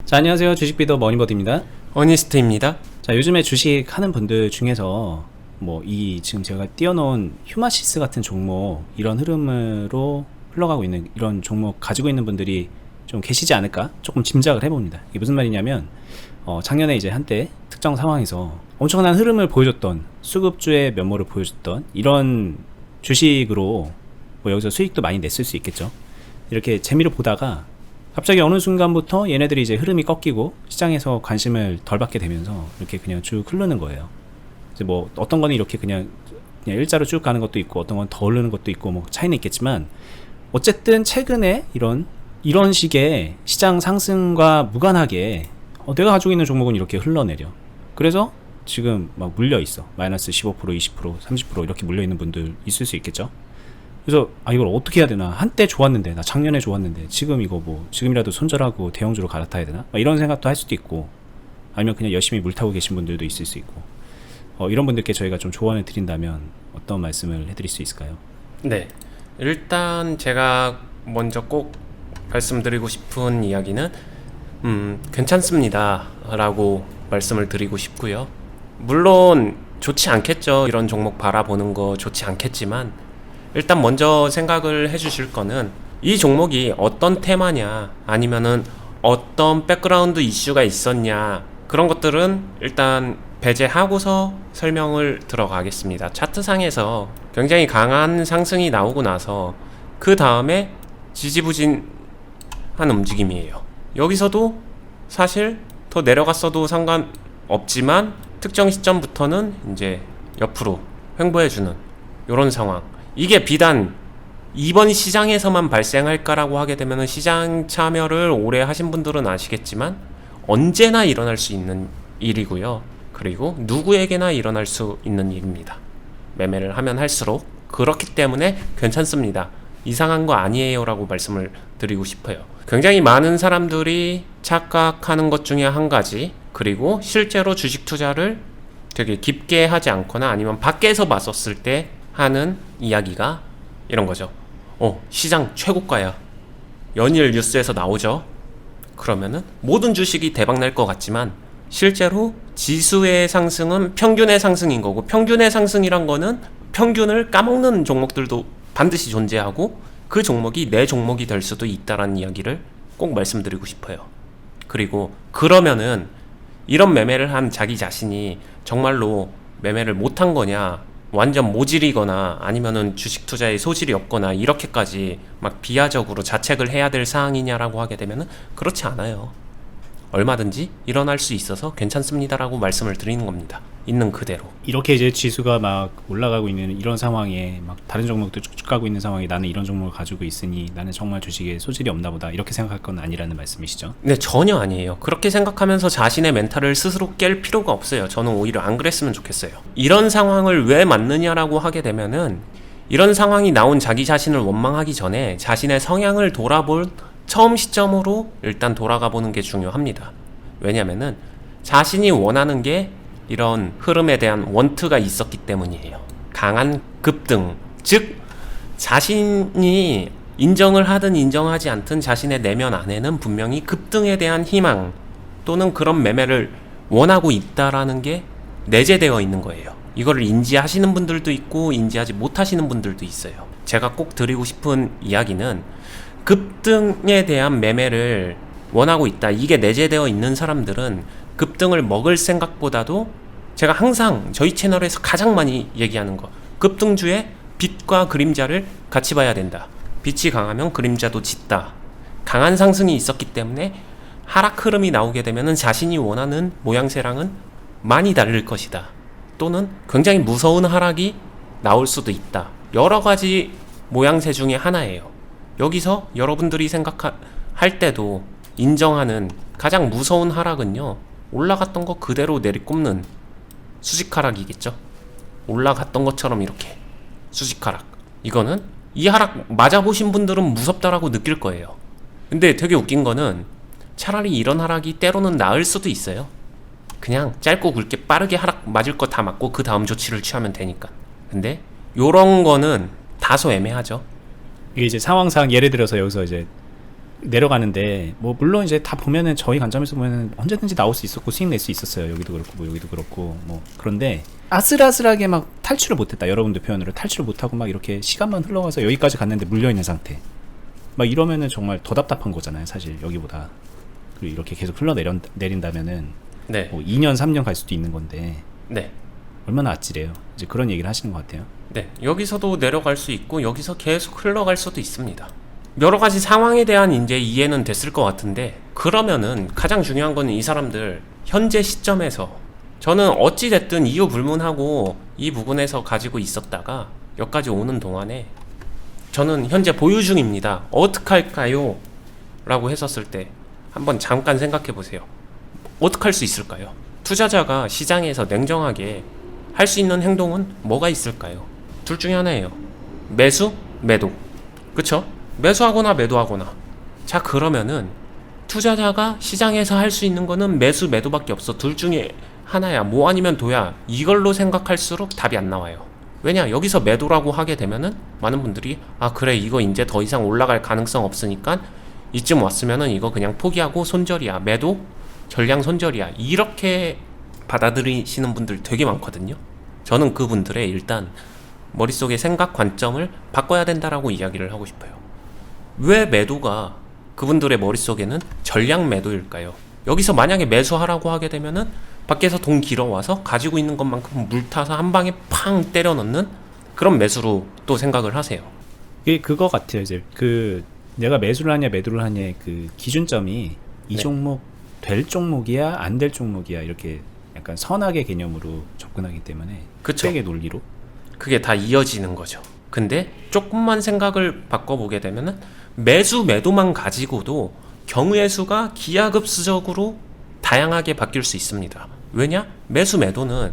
자, 안녕하세요. 주식비더 머니버드입니다. 어니스트입니다. 자, 요즘에 주식 하는 분들 중에서 지금 제가 띄워놓은 휴마시스 같은 종목, 이런 흐름으로 흘러가고 있는 이런 종목 가지고 있는 분들이 좀 계시지 않을까 조금 짐작을 해봅니다. 이게 무슨 말이냐면 작년에 이제 한때 특정 상황에서 엄청난 흐름을 보여줬던, 수급주의 면모를 보여줬던 이런 주식으로 여기서 수익도 많이 냈을 수 있겠죠. 이렇게 재미로 보다가 갑자기 어느 순간부터 얘네들이 이제 흐름이 꺾이고 시장에서 관심을 덜 받게 되면서 이렇게 그냥 쭉 흐르는 거예요. 이제 어떤 거는 이렇게 그냥 일자로 쭉 가는 것도 있고, 어떤 건 더 흐르는 것도 있고, 차이는 있겠지만, 어쨌든 최근에 이런 식의 시장 상승과 무관하게 내가 가지고 있는 종목은 이렇게 흘러내려. 그래서 지금 막 물려 있어. 마이너스 15%, 20%, 30% 이렇게 물려 있는 분들 있을 수 있겠죠. 그래서 이걸 어떻게 해야 되나, 한때 좋았는데, 나 작년에 좋았는데 지금 이거 지금이라도 손절하고 대형주로 갈아타야 되나, 이런 생각도 할 수도 있고, 아니면 그냥 열심히 물 타고 계신 분들도 있을 수 있고, 이런 분들께 저희가 좀 조언을 드린다면 어떤 말씀을 해드릴 수 있을까요? 네, 일단 제가 먼저 꼭 말씀드리고 싶은 이야기는 괜찮습니다 라고 말씀을 드리고 싶고요. 물론 좋지 않겠죠. 이런 종목 바라보는 거 좋지 않겠지만, 일단 먼저 생각을 해주실 거는 이 종목이 어떤 테마냐, 아니면은 어떤 백그라운드 이슈가 있었냐, 그런 것들은 일단 배제하고서 설명을 들어가겠습니다. 차트상에서 굉장히 강한 상승이 나오고 나서 그 다음에 지지부진한 움직임이에요. 여기서도 사실 더 내려갔어도 상관없지만 특정 시점부터는 이제 옆으로 횡보해주는 이런 상황. 이게 비단 이번 시장에서만 발생할까라고 하게 되면, 시장 참여를 오래 하신 분들은 아시겠지만 언제나 일어날 수 있는 일이고요. 그리고 누구에게나 일어날 수 있는 일입니다. 매매를 하면 할수록. 그렇기 때문에 괜찮습니다, 이상한 거 아니에요 라고 말씀을 드리고 싶어요. 굉장히 많은 사람들이 착각하는 것 중에 한 가지, 그리고 실제로 주식 투자를 되게 깊게 하지 않거나 아니면 밖에서 봤었을 때 하는 이야기가 이런 거죠. 시장 최고가야. 연일 뉴스에서 나오죠. 그러면은 모든 주식이 대박 날 것 같지만 실제로 지수의 상승은 평균의 상승인 거고, 평균의 상승이란 거는 평균을 까먹는 종목들도 반드시 존재하고, 그 종목이 내 종목이 될 수도 있다라는 이야기를 꼭 말씀드리고 싶어요. 그리고 그러면은 이런 매매를 한 자기 자신이 정말로 매매를 못한 거냐, 완전 모질이거나 아니면은 주식 투자에 소질이 없거나 이렇게까지 막 비하적으로 자책을 해야 될 사항이냐라고 하게 되면은 그렇지 않아요. 얼마든지 일어날 수 있어서 괜찮습니다라고 말씀을 드리는 겁니다. 있는 그대로. 이렇게 이제 지수가 막 올라가고 있는 이런 상황에, 막 다른 종목도 쭉쭉 가고 있는 상황에 나는 이런 종목을 가지고 있으니 나는 정말 주식에 소질이 없나 보다, 이렇게 생각할 건 아니라는 말씀이시죠? 네, 전혀 아니에요. 그렇게 생각하면서 자신의 멘탈을 스스로 깰 필요가 없어요. 저는 오히려 안 그랬으면 좋겠어요. 이런 상황을 왜 맞느냐라고 하게 되면은, 이런 상황이 나온 자기 자신을 원망하기 전에 자신의 성향을 돌아볼 처음 시점으로 일단 돌아가 보는 게 중요합니다. 왜냐면은 자신이 원하는 게 이런 흐름에 대한 원트가 있었기 때문이에요. 강한 급등, 즉 자신이 인정을 하든 인정하지 않든 자신의 내면 안에는 분명히 급등에 대한 희망 또는 그런 매매를 원하고 있다라는 게 내재되어 있는 거예요. 이거를 인지하시는 분들도 있고 인지하지 못하시는 분들도 있어요. 제가 꼭 드리고 싶은 이야기는, 급등에 대한 매매를 원하고 있다, 이게 내재되어 있는 사람들은 급등을 먹을 생각보다도, 제가 항상 저희 채널에서 가장 많이 얘기하는 거, 급등주의 빛과 그림자를 같이 봐야 된다. 빛이 강하면 그림자도 짙다. 강한 상승이 있었기 때문에 하락 흐름이 나오게 되면 자신이 원하는 모양새랑은 많이 다를 것이다. 또는 굉장히 무서운 하락이 나올 수도 있다. 여러 가지 모양새 중에 하나예요. 여기서 여러분들이 생각할 때도 인정하는 가장 무서운 하락은요, 올라갔던 거 그대로 내리꼽는 수직 하락이겠죠. 올라갔던 것처럼 이렇게 수직 하락. 이거는 이 하락 맞아보신 분들은 무섭다라고 느낄 거예요. 근데 되게 웃긴 거는 차라리 이런 하락이 때로는 나을 수도 있어요. 그냥 짧고 굵게 빠르게 하락 맞을 거 다 맞고 그 다음 조치를 취하면 되니까. 근데 요런 거는 다소 애매하죠. 이게 이제 상황상 예를 들어서 여기서 이제 내려가는데 뭐 물론 이제 다 보면은 저희 관점에서 보면은 언제든지 나올 수 있었고 수익 낼 수 있었어요. 여기도 그렇고 뭐 여기도 그렇고 뭐 그런데 아슬아슬하게 막 탈출을 못했다. 여러분들 표현으로 탈출을 못하고 막 이렇게 시간만 흘러가서 여기까지 갔는데 물려 있는 상태. 막 이러면은 정말 더 답답한 거잖아요. 사실 여기보다. 그리고 이렇게 계속 흘러내린다면은 네. 뭐 2년 3년 갈 수도 있는 건데 네. 얼마나 아찔해요. 이제 그런 얘기를 하시는 것 같아요. 네. 여기서도 내려갈 수 있고 여기서 계속 흘러갈 수도 있습니다. 여러 가지 상황에 대한 이제 이해는 됐을 것 같은데, 그러면은 가장 중요한 거는 이 사람들 현재 시점에서, 저는 어찌 됐든 이유 불문하고 이 부분에서 가지고 있었다가 여기까지 오는 동안에 저는 현재 보유 중입니다. 어떡할까요? 라고 했었을 때 한번 잠깐 생각해 보세요. 어떡할 수 있을까요? 투자자가 시장에서 냉정하게 할 수 있는 행동은 뭐가 있을까요? 둘 중에 하나예요. 매수, 매도. 그쵸? 매수하거나 매도하거나. 자, 그러면은 투자자가 시장에서 할 수 있는 거는 매수, 매도밖에 없어. 둘 중에 하나야. 뭐 아니면 도야. 이걸로 생각할수록 답이 안 나와요. 왜냐? 여기서 매도라고 하게 되면은 많은 분들이 아, 그래, 이거 이제 더 이상 올라갈 가능성 없으니까 이쯤 왔으면은 이거 그냥 포기하고 손절이야. 매도, 전량 손절이야. 이렇게 받아들이시는 분들 되게 많거든요. 저는 그분들의 일단 머릿속의 생각 관점을 바꿔야 된다라고 이야기를 하고 싶어요. 왜 매도가 그분들의 머릿속에는 전량 매도일까요? 여기서 만약에 매수하라고 하게 되면은 밖에서 돈 길어와서 가지고 있는 것만큼 물 타서 한 방에 팡 때려 넣는 그런 매수로 또 생각을 하세요. 이게 그거 같아요. 이제 그 내가 매수를 하냐 매도를 하냐의 그 기준점이 이 네. 종목 될 종목이야 안 될 종목이야 이렇게 약간 선악의 개념으로 접근하기 때문에 그쵸. 흑백의 논리로 그게 다 이어지는 거죠. 근데 조금만 생각을 바꿔보게 되면은 매수 매도만 가지고도 경우의 수가 기하급수적으로 다양하게 바뀔 수 있습니다. 왜냐? 매수 매도는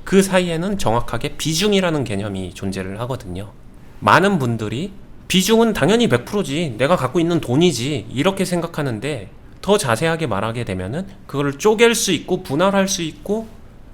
그 사이에는 정확하게 비중이라는 개념이 존재를 하거든요. 많은 분들이 비중은 당연히 100%지, 내가 갖고 있는 돈이지, 이렇게 생각하는데, 더 자세하게 말하게 되면은 그거를 쪼갤 수 있고 분할할 수 있고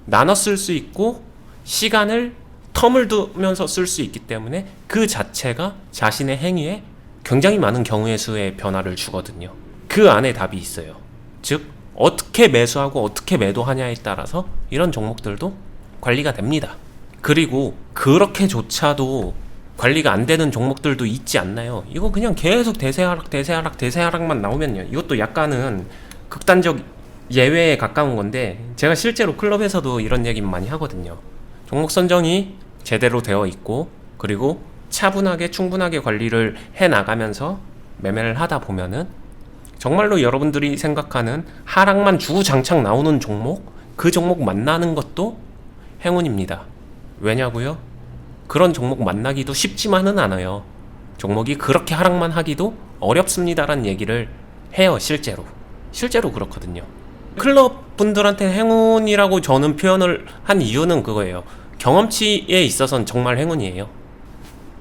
나눠 쓸 수 있고 시간을 텀을 두면서 쓸 수 있기 때문에 그 자체가 자신의 행위에 굉장히 많은 경우의 수의 변화를 주거든요. 그 안에 답이 있어요. 즉 어떻게 매수하고 어떻게 매도하냐에 따라서 이런 종목들도 관리가 됩니다. 그리고 그렇게조차도 관리가 안 되는 종목들도 있지 않나요? 이거 그냥 계속 대세하락만 나오면요, 이것도 약간은 극단적 예외에 가까운 건데, 제가 실제로 클럽에서도 이런 얘기 많이 하거든요. 종목 선정이 제대로 되어 있고 그리고 차분하게 충분하게 관리를 해 나가면서 매매를 하다 보면은 정말로 여러분들이 생각하는 하락만 주구장창 나오는 종목, 그 종목 만나는 것도 행운입니다. 왜냐고요? 그런 종목 만나기도 쉽지만은 않아요. 종목이 그렇게 하락만 하기도 어렵습니다라는 얘기를 해요. 실제로 그렇거든요. 클럽 분들한테 행운이라고 저는 표현을 한 이유는 그거예요. 경험치에 있어서는 정말 행운이에요.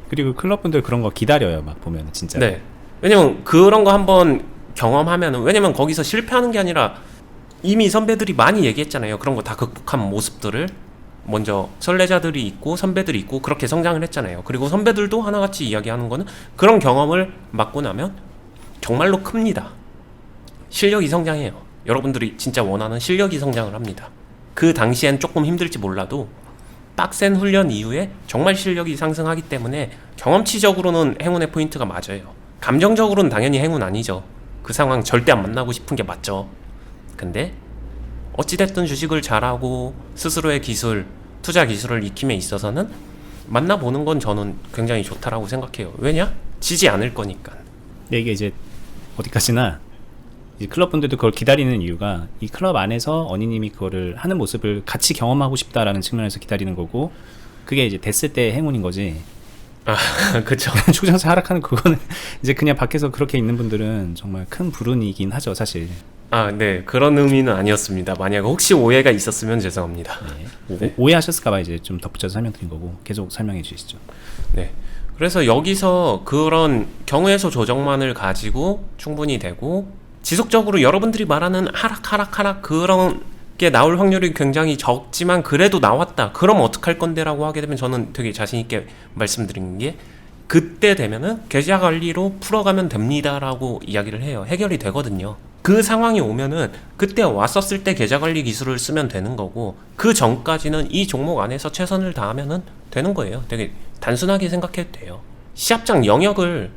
그리고 클럽분들 그런 거 기다려요. 막 보면 진짜. 네. 왜냐면 그런 거 한번 경험하면은, 왜냐면 거기서 실패하는 게 아니라 이미 선배들이 많이 얘기했잖아요. 그런 거 다 극복한 모습들을. 먼저 선례자들이 있고 선배들이 있고 그렇게 성장을 했잖아요. 그리고 선배들도 하나같이 이야기하는 거는 그런 경험을 맡고 나면 정말로 큽니다. 실력이 성장해요. 여러분들이 진짜 원하는 실력이 성장을 합니다. 그 당시엔 조금 힘들지 몰라도 빡센 훈련 이후에 정말 실력이 상승하기 때문에 경험치적으로는 행운의 포인트가 맞아요. 감정적으로는 당연히 행운 아니죠. 그 상황 절대 안 만나고 싶은 게 맞죠. 근데 어찌됐든 주식을 잘하고 스스로의 기술, 투자 기술을 익힘에 있어서는 만나보는 건 저는 굉장히 좋다라고 생각해요. 왜냐? 지지 않을 거니까. 근데 이게 이제 어디까지나 이 클럽분들도 그걸 기다리는 이유가 이 클럽 안에서 어니님이 그거를 하는 모습을 같이 경험하고 싶다라는 측면에서 기다리는 거고, 그게 이제 됐을 때 행운인 거지. 아, 그쵸. 추정서 하락하는 그거는 이제 그냥 밖에서 그렇게 있는 분들은 정말 큰 불운이긴 하죠, 사실. 아, 네. 그런 의미는 아니었습니다. 만약 혹시 오해가 있었으면 죄송합니다. 네. 네. 오해하셨을까봐 이제 좀 덧붙여서 설명드린 거고, 계속 설명해 주시죠. 네. 그래서 여기서 그런 경우의 수 조정만을 가지고 충분히 되고, 지속적으로 여러분들이 말하는 하락 그런 게 나올 확률이 굉장히 적지만 그래도 나왔다. 그럼 어떡할 건데 라고 하게 되면 저는 되게 자신 있게 말씀드린 게, 그때 되면은 계좌 관리로 풀어가면 됩니다라고 이야기를 해요. 해결이 되거든요. 그 상황이 오면은 그때 왔었을 때 계좌 관리 기술을 쓰면 되는 거고, 그 전까지는 이 종목 안에서 최선을 다하면은 되는 거예요. 되게 단순하게 생각해도 돼요. 시합장 영역을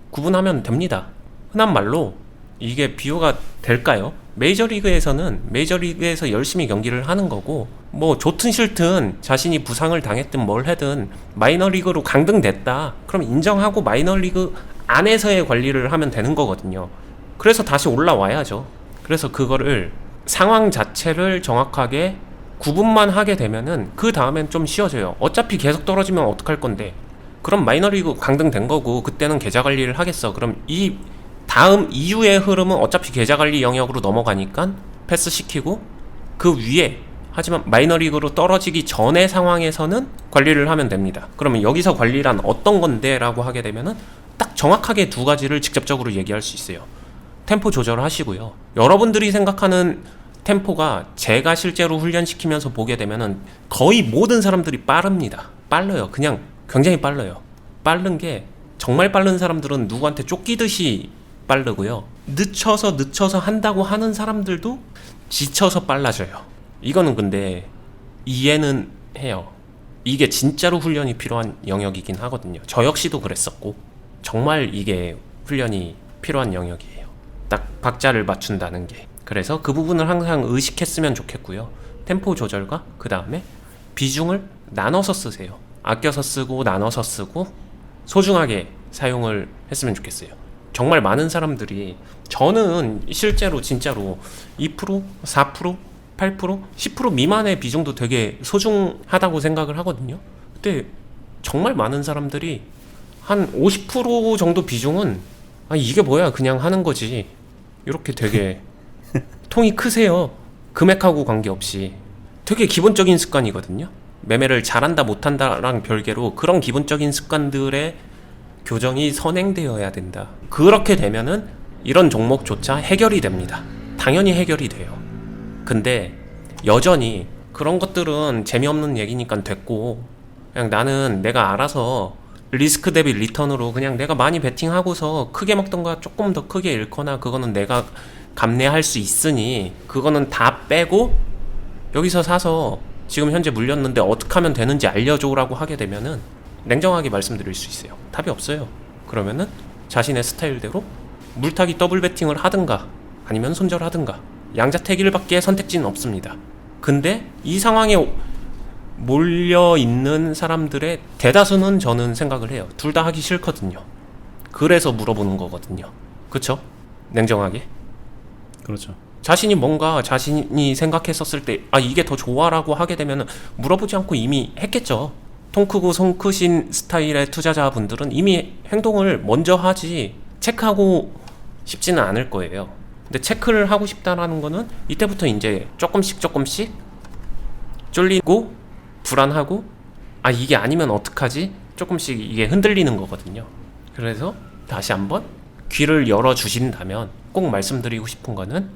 구분하면 됩니다. 흔한 말로 이게 비유가 될까요? 메이저리그에서는 메이저리그에서 열심히 경기를 하는 거고, 뭐 좋든 싫든 자신이 부상을 당했든 뭘 하든 마이너리그로 강등됐다, 그럼 인정하고 마이너리그 안에서의 관리를 하면 되는 거거든요. 그래서 다시 올라와야죠. 그래서 그거를 상황 자체를 정확하게 구분만 하게 되면은 그 다음엔 좀 쉬워져요. 어차피 계속 떨어지면 어떡할 건데, 그럼 마이너리그 강등된 거고 그때는 계좌 관리를 하겠어. 그럼 이 다음 이후의 흐름은 어차피 계좌 관리 영역으로 넘어가니까 패스시키고, 그 위에 하지만 마이너리그로 떨어지기 전의 상황에서는 관리를 하면 됩니다. 그러면 여기서 관리란 어떤 건데? 라고 하게 되면은 딱 정확하게 두 가지를 직접적으로 얘기할 수 있어요. 템포 조절을 하시고요. 여러분들이 생각하는 템포가 제가 실제로 훈련시키면서 보게 되면은 거의 모든 사람들이 빠릅니다. 빨라요. 그냥 굉장히 빨라요. 빠른 게, 정말 빠른 사람들은 누구한테 쫓기듯이 빠르고요. 늦춰서 한다고 하는 사람들도 지쳐서 빨라져요. 이거는 근데 이해는 해요. 이게 진짜로 훈련이 필요한 영역이긴 하거든요. 저 역시도 그랬었고, 정말 이게 훈련이 필요한 영역이에요. 딱 박자를 맞춘다는 게. 그래서 그 부분을 항상 의식했으면 좋겠고요. 템포 조절과 그 다음에 비중을 나눠서 쓰세요. 아껴서 쓰고 나눠서 쓰고 소중하게 사용을 했으면 좋겠어요. 정말 많은 사람들이, 저는 실제로 진짜로 2%, 4%, 8%, 10% 미만의 비중도 되게 소중하다고 생각을 하거든요. 근데 정말 많은 사람들이 한 50% 정도 비중은 이게 뭐야 그냥 하는 거지, 이렇게 되게 통이 크세요. 금액하고 관계없이 되게 기본적인 습관이거든요. 매매를 잘한다 못한다랑 별개로 그런 기본적인 습관들의 교정이 선행되어야 된다. 그렇게 되면은 이런 종목조차 해결이 됩니다. 당연히 해결이 돼요. 근데 여전히 그런 것들은 재미없는 얘기니까 됐고, 그냥 나는 내가 알아서 리스크 대비 리턴으로 그냥 내가 많이 베팅하고서 크게 먹던가 조금 더 크게 잃거나 그거는 내가 감내할 수 있으니 그거는 다 빼고 여기서 사서 지금 현재 물렸는데 어떻게 하면 되는지 알려줘라고 하게 되면은 냉정하게 말씀드릴 수 있어요. 답이 없어요. 그러면은 자신의 스타일대로 물타기 더블 베팅을 하든가 아니면 손절하든가 양자택일밖에 선택지는 없습니다. 근데 이 상황에 몰려있는 사람들의 대다수는 저는 생각을 해요. 둘 다 하기 싫거든요. 그래서 물어보는 거거든요. 그쵸? 냉정하게. 그렇죠. 자신이 뭔가 자신이 생각했었을 때 이게 더 좋아라고 하게 되면 물어보지 않고 이미 했겠죠. 통 크고 손 크신 스타일의 투자자분들은 이미 행동을 먼저 하지 체크하고 싶지는 않을 거예요. 근데 체크를 하고 싶다라는 거는 이때부터 이제 조금씩 쫄리고 불안하고 이게 아니면 어떡하지? 조금씩 이게 흔들리는 거거든요. 그래서 다시 한번 귀를 열어주신다면 꼭 말씀드리고 싶은 거는,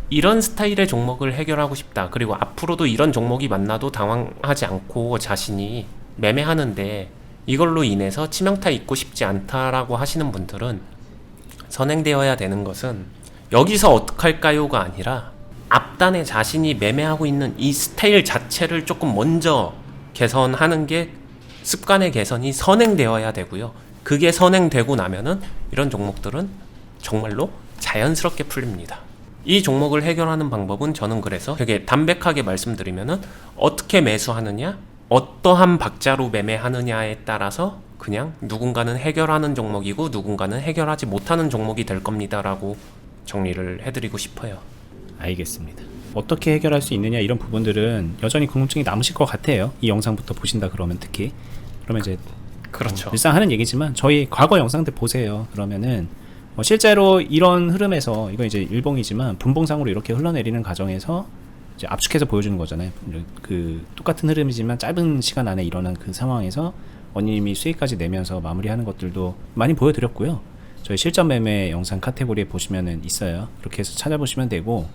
이런 스타일의 종목을 해결하고 싶다, 그리고 앞으로도 이런 종목이 만나도 당황하지 않고 자신이 매매하는데 이걸로 인해서 치명타 입고 싶지 않다라고 하시는 분들은 선행되어야 되는 것은 여기서 어떡할까요가 아니라 앞단에 자신이 매매하고 있는 이 스타일 자체를 조금 먼저 개선하는 게 습관의 개선이 선행되어야 되고요. 그게 선행되고 나면은 이런 종목들은 정말로 자연스럽게 풀립니다. 이 종목을 해결하는 방법은 저는 그래서 되게 담백하게 말씀드리면은 어떻게 매수하느냐, 어떠한 박자로 매매하느냐에 따라서 그냥 누군가는 해결하는 종목이고 누군가는 해결하지 못하는 종목이 될 겁니다라고 정리를 해드리고 싶어요. 알겠습니다. 어떻게 해결할 수 있느냐 이런 부분들은 여전히 궁금증이 남으실 것 같아요. 이 영상부터 보신다 그러면 특히. 그러면 이제 그렇죠. 일상 하는 얘기지만 저희 과거 영상들 보세요. 그러면은 실제로 이런 흐름에서, 이건 이제 일봉이지만 분봉상으로 이렇게 흘러내리는 과정에서 이제 압축해서 보여주는 거잖아요. 그 똑같은 흐름이지만 짧은 시간 안에 일어난 그 상황에서 원님이 수익까지 내면서 마무리하는 것들도 많이 보여드렸고요. 저희 실전 매매 영상 카테고리에 보시면은 있어요. 그렇게 해서 찾아보시면 되고,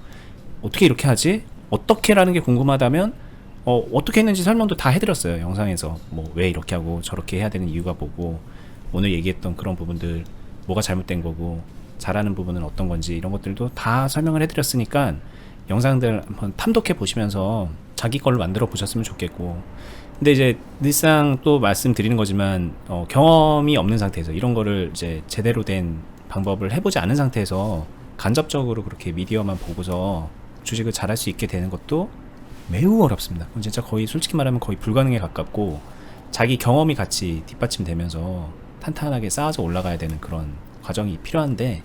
어떻게 이렇게 하지? 어떻게라는 게 궁금하다면 어떻게 했는지 설명도 다 해드렸어요. 영상에서 뭐 왜 이렇게 하고 저렇게 해야 되는 이유가 뭐고, 오늘 얘기했던 그런 부분들 뭐가 잘못된 거고 잘하는 부분은 어떤 건지 이런 것들도 다 설명을 해드렸으니까 영상들 한번 탐독해 보시면서 자기 걸로 만들어 보셨으면 좋겠고, 근데 이제 늘상 또 말씀드리는 거지만 경험이 없는 상태에서 이런 거를 이제 제대로 된 방법을 해보지 않은 상태에서 간접적으로 그렇게 미디어만 보고서 주식을 잘할 수 있게 되는 것도 매우 어렵습니다. 그건 진짜 거의 솔직히 말하면 거의 불가능에 가깝고, 자기 경험이 같이 뒷받침되면서 탄탄하게 쌓아서 올라가야 되는 그런 과정이 필요한데,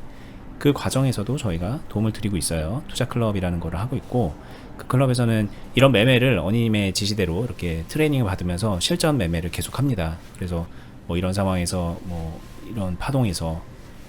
그 과정에서도 저희가 도움을 드리고 있어요. 투자클럽이라는 거를 하고 있고, 그 클럽에서는 이런 매매를 어님의 지시대로 이렇게 트레이닝을 받으면서 실전 매매를 계속 합니다. 그래서 뭐 이런 상황에서 뭐 이런 파동에서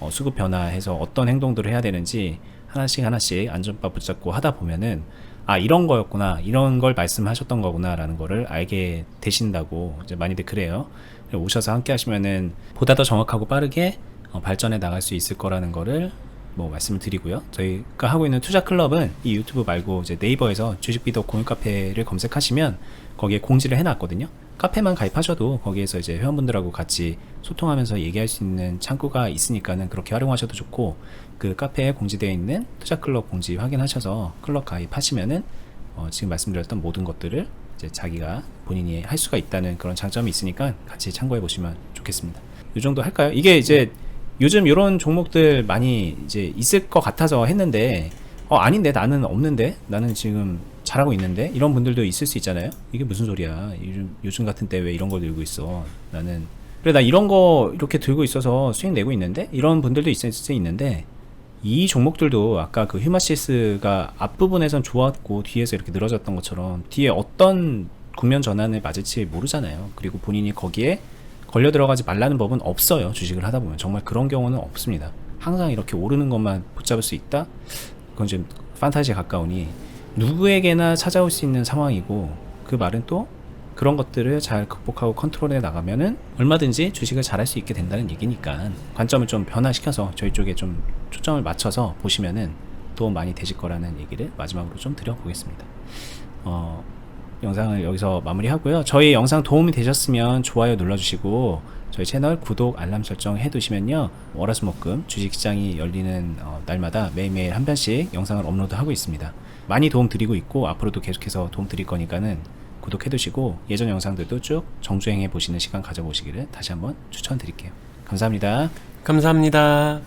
수급 변화해서 어떤 행동들을 해야 되는지 하나씩 안전바 붙잡고 하다 보면은 아, 이런 거였구나, 이런 걸 말씀하셨던 거구나 라는 거를 알게 되신다고 이제 많이들 그래요. 오셔서 함께 하시면은 보다 더 정확하고 빠르게 발전해 나갈 수 있을 거라는 거를 뭐 말씀을 드리고요. 저희가 하고 있는 투자 클럽은 이 유튜브 말고 이제 네이버에서 주식비더 공유 카페를 검색하시면 거기에 공지를 해놨거든요. 카페만 가입하셔도 거기에서 이제 회원분들하고 같이 소통하면서 얘기할 수 있는 창구가 있으니까는 그렇게 활용하셔도 좋고, 그 카페에 공지되어 있는 투자 클럽 공지 확인하셔서 클럽 가입하시면은 지금 말씀드렸던 모든 것들을 이제 자기가 본인이 할 수가 있다는 그런 장점이 있으니까 같이 참고해 보시면 좋겠습니다. 이 정도 할까요? 이게 이제 요즘 이런 종목들 많이 이제 있을 것 같아서 했는데 아닌데, 나는 없는데, 나는 지금 잘하고 있는데, 이런 분들도 있을 수 있잖아요. 이게 무슨 소리야, 요즘 같은 때 왜 이런 걸 들고 있어, 나는 그래 나 이런 거 이렇게 들고 있어서 수익 내고 있는데, 이런 분들도 있을 수 있는데, 이 종목들도 아까 그 휴마시스가 앞부분에선 좋았고 뒤에서 이렇게 늘어졌던 것처럼 뒤에 어떤 국면 전환을 맞을지 모르잖아요. 그리고 본인이 거기에 걸려 들어가지 말라는 법은 없어요. 주식을 하다 보면 정말 그런 경우는 없습니다. 항상 이렇게 오르는 것만 붙잡을 수 있다? 그건 좀 판타지에 가까우니 누구에게나 찾아올 수 있는 상황이고, 그 말은 또 그런 것들을 잘 극복하고 컨트롤해 나가면은 얼마든지 주식을 잘할 수 있게 된다는 얘기니까, 관점을 좀 변화시켜서 저희 쪽에 좀 초점을 맞춰서 보시면은 도움 많이 되실 거라는 얘기를 마지막으로 좀 드려보겠습니다. 영상을 여기서 마무리하고요. 저희 영상 도움이 되셨으면 좋아요 눌러주시고, 저희 채널 구독, 알람 설정 해두시면요, 월화수목금 주식시장이 열리는 날마다 매일매일 한 편씩 영상을 업로드하고 있습니다. 많이 도움 드리고 있고 앞으로도 계속해서 도움 드릴 거니까는 구독해두시고 예전 영상들도 쭉 정주행해 보시는 시간 가져보시기를 다시 한번 추천드릴게요. 감사합니다. 감사합니다.